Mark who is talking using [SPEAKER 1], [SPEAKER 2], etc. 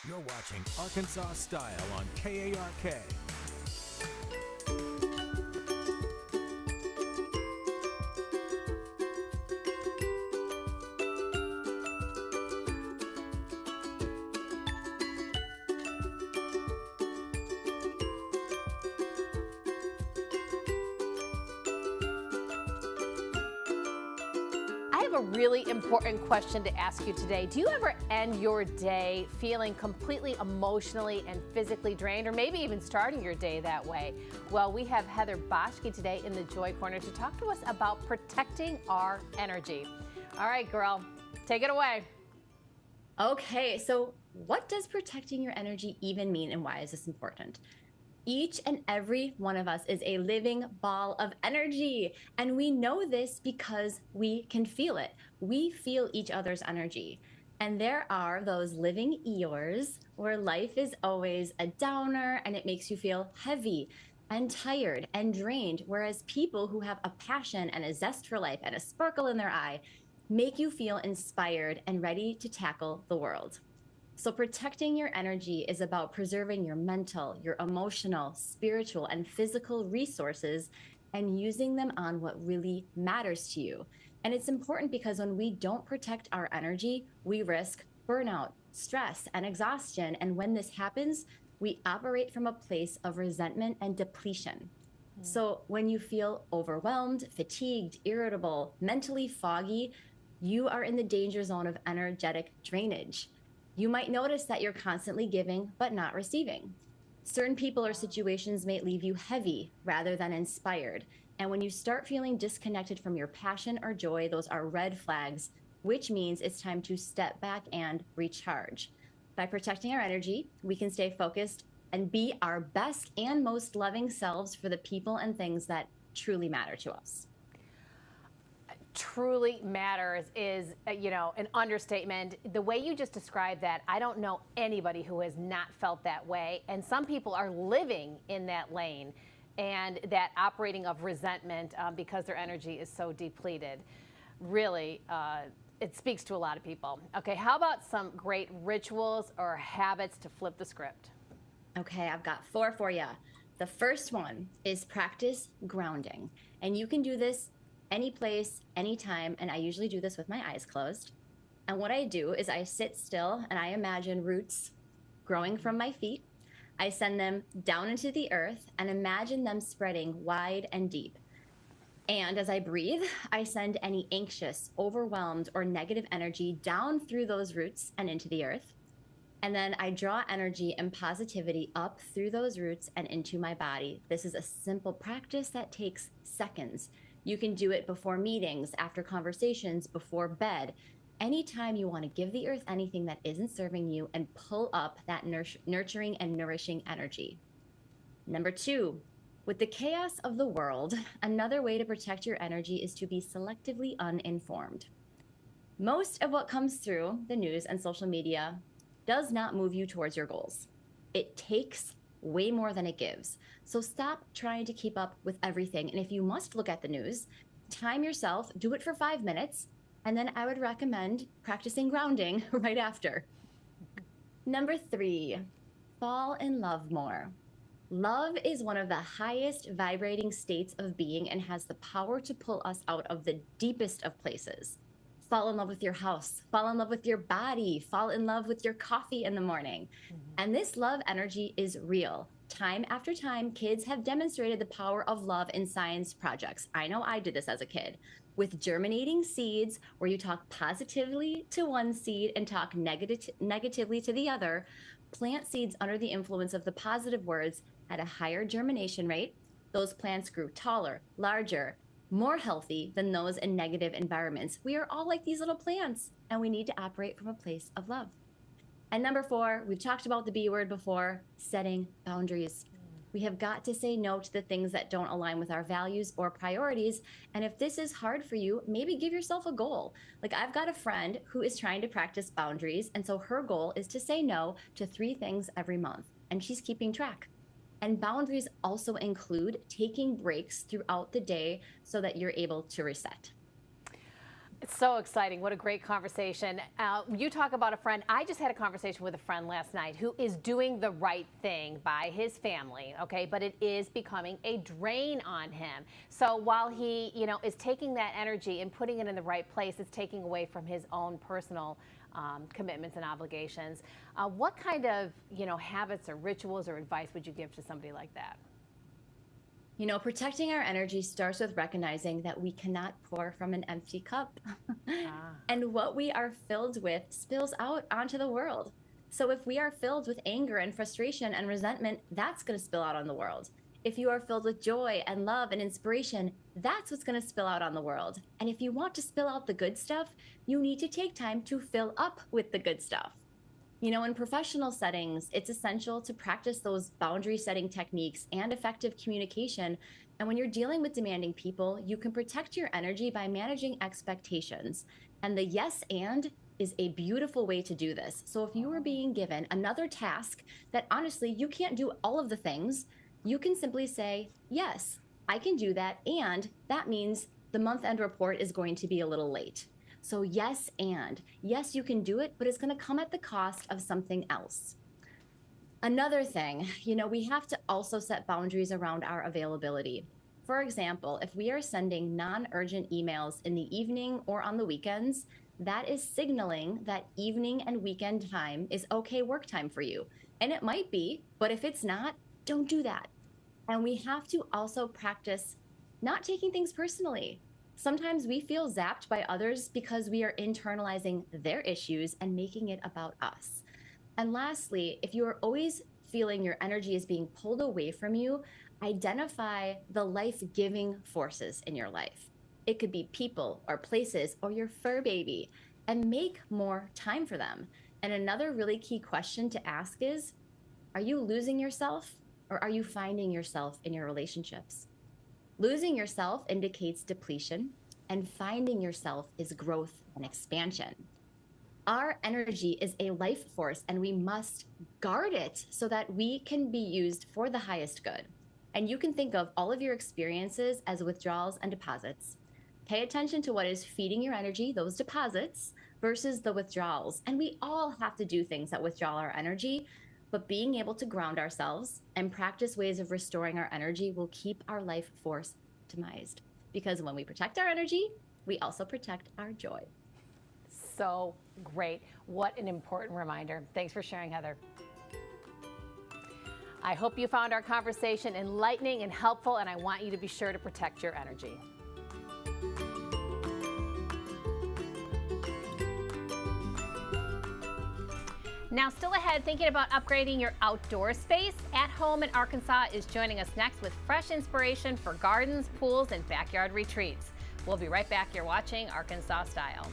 [SPEAKER 1] You're watching Arkansas Style on KARK.
[SPEAKER 2] I have a really important question to ask you today. Do you ever end your day feeling completely emotionally and physically drained, or maybe even starting your day that way? Well, we have Heather Boschke today in the Joy Corner to talk to us about protecting our energy. All right, girl, take it away.
[SPEAKER 3] Okay, so what does protecting your energy even mean, and why is this important? Each and every one of us is a living ball of energy, and we know this because we can feel it. We feel each other's energy. And there are those living Eeyores where life is always a downer and it makes you feel heavy and tired and drained, whereas people who have a passion and a zest for life and a sparkle in their eye make you feel inspired and ready to tackle the world. So protecting your energy is about preserving your mental, your emotional, spiritual, and physical resources and using them on what really matters to you. And it's important because when we don't protect our energy, we risk burnout, stress, and exhaustion. And when this happens, we operate from a place of resentment and depletion. So when you feel overwhelmed, fatigued, irritable, mentally foggy, you are in the danger zone of energetic drainage. You might notice that you're constantly giving but not receiving. Certain people or situations may leave you heavy rather than inspired. And when you start feeling disconnected from your passion or joy, those are red flags, which means it's time to step back and recharge. By protecting our energy, we can stay focused and be our best and most loving selves for the people and things that truly matter to us.
[SPEAKER 2] Truly matters is, an understatement. The way you just described that, I don't know anybody who has not felt that way. And some people are living in that lane and that operating of resentment because their energy is so depleted. Really, it speaks to a lot of people. Okay, how about some great rituals or habits to flip the script?
[SPEAKER 3] Okay, I've got 4 for you. The first one is practice grounding. And you can do this any place, anytime. And I usually do this with my eyes closed. And what I do is I sit still and I imagine roots growing from my feet. I send them down into the earth and imagine them spreading wide and deep. And as I breathe, I send any anxious, overwhelmed, or negative energy down through those roots and into the earth. And then I draw energy and positivity up through those roots and into my body. This is a simple practice that takes seconds. You can do it before meetings, after conversations, before bed. Anytime you want to give the earth anything that isn't serving you and pull up that nurturing and nourishing energy. Number 2, with the chaos of the world, another way to protect your energy is to be selectively uninformed. Most of what comes through the news and social media does not move you towards your goals. It takes way more than it gives. So stop trying to keep up with everything. And if you must look at the news, time yourself, do it for 5 minutes, and then I would recommend practicing grounding right after. Number 3, fall in love more. Love is one of the highest vibrating states of being and has the power to pull us out of the deepest of places. Fall in love with your house, fall in love with your body, fall in love with your coffee in the morning. And this love energy is real. Time after time, kids have demonstrated the power of love in science projects. I know I did this as a kid. With germinating seeds, where you talk positively to one seed and talk negatively to the other, plant seeds under the influence of the positive words had a higher germination rate. Those plants grew taller, larger, more healthy than those in negative environments. We are all like these little plants, and we need to operate from a place of love. And number 4, we've talked about the B word before, setting boundaries. We have got to say no to the things that don't align with our values or priorities. And if this is hard for you, maybe give yourself a goal. Like, I've got a friend who is trying to practice boundaries. And so her goal is to say no to 3 things every month. And she's keeping track. And boundaries also include taking breaks throughout the day so that you're able to reset.
[SPEAKER 2] It's so exciting. What a great conversation. You talk about a friend. I just had a conversation with a friend last night who is doing the right thing by his family, okay, but it is becoming a drain on him. So while he, is taking that energy and putting it in the right place, it's taking away from his own personal commitments and obligations. What kind of, habits or rituals or advice would you give to somebody like that?
[SPEAKER 3] Protecting our energy starts with recognizing that we cannot pour from an empty cup. And what we are filled with spills out onto the world. So if we are filled with anger and frustration and resentment, that's going to spill out on the world. If you are filled with joy and love and inspiration, that's what's going to spill out on the world. And if you want to spill out the good stuff, you need to take time to fill up with the good stuff. In professional settings, it's essential to practice those boundary setting techniques and effective communication. And when you're dealing with demanding people, you can protect your energy by managing expectations. And the yes and is a beautiful way to do this. So if you are being given another task that honestly you can't do all of the things, you can simply say, yes, I can do that. And that means the month-end report is going to be a little late. So yes, and yes, you can do it, but it's going to come at the cost of something else. Another thing, we have to also set boundaries around our availability. For example, if we are sending non-urgent emails in the evening or on the weekends, that is signaling that evening and weekend time is okay work time for you. And it might be, but if it's not, don't do that. And we have to also practice not taking things personally. Sometimes we feel zapped by others because we are internalizing their issues and making it about us. And lastly, if you are always feeling your energy is being pulled away from you, identify the life-giving forces in your life. It could be people or places or your fur baby, and make more time for them. And another really key question to ask is, are you losing yourself or are you finding yourself in your relationships? Losing yourself indicates depletion, and finding yourself is growth and expansion. Our energy is a life force, and we must guard it so that we can be used for the highest good. And you can think of all of your experiences as withdrawals and deposits. Pay attention to what is feeding your energy, those deposits, versus the withdrawals. And we all have to do things that withdraw our energy, but being able to ground ourselves and practice ways of restoring our energy will keep our life force optimized. Because when we protect our energy, we also protect our joy.
[SPEAKER 2] So great. What an important reminder. Thanks for sharing, Heather. I hope you found our conversation enlightening and helpful, and I want you to be sure to protect your energy. Now, still ahead, thinking about upgrading your outdoor space? At Home in Arkansas is joining us next with fresh inspiration for gardens, pools, and backyard retreats. We'll be right back. You're watching Arkansas Style.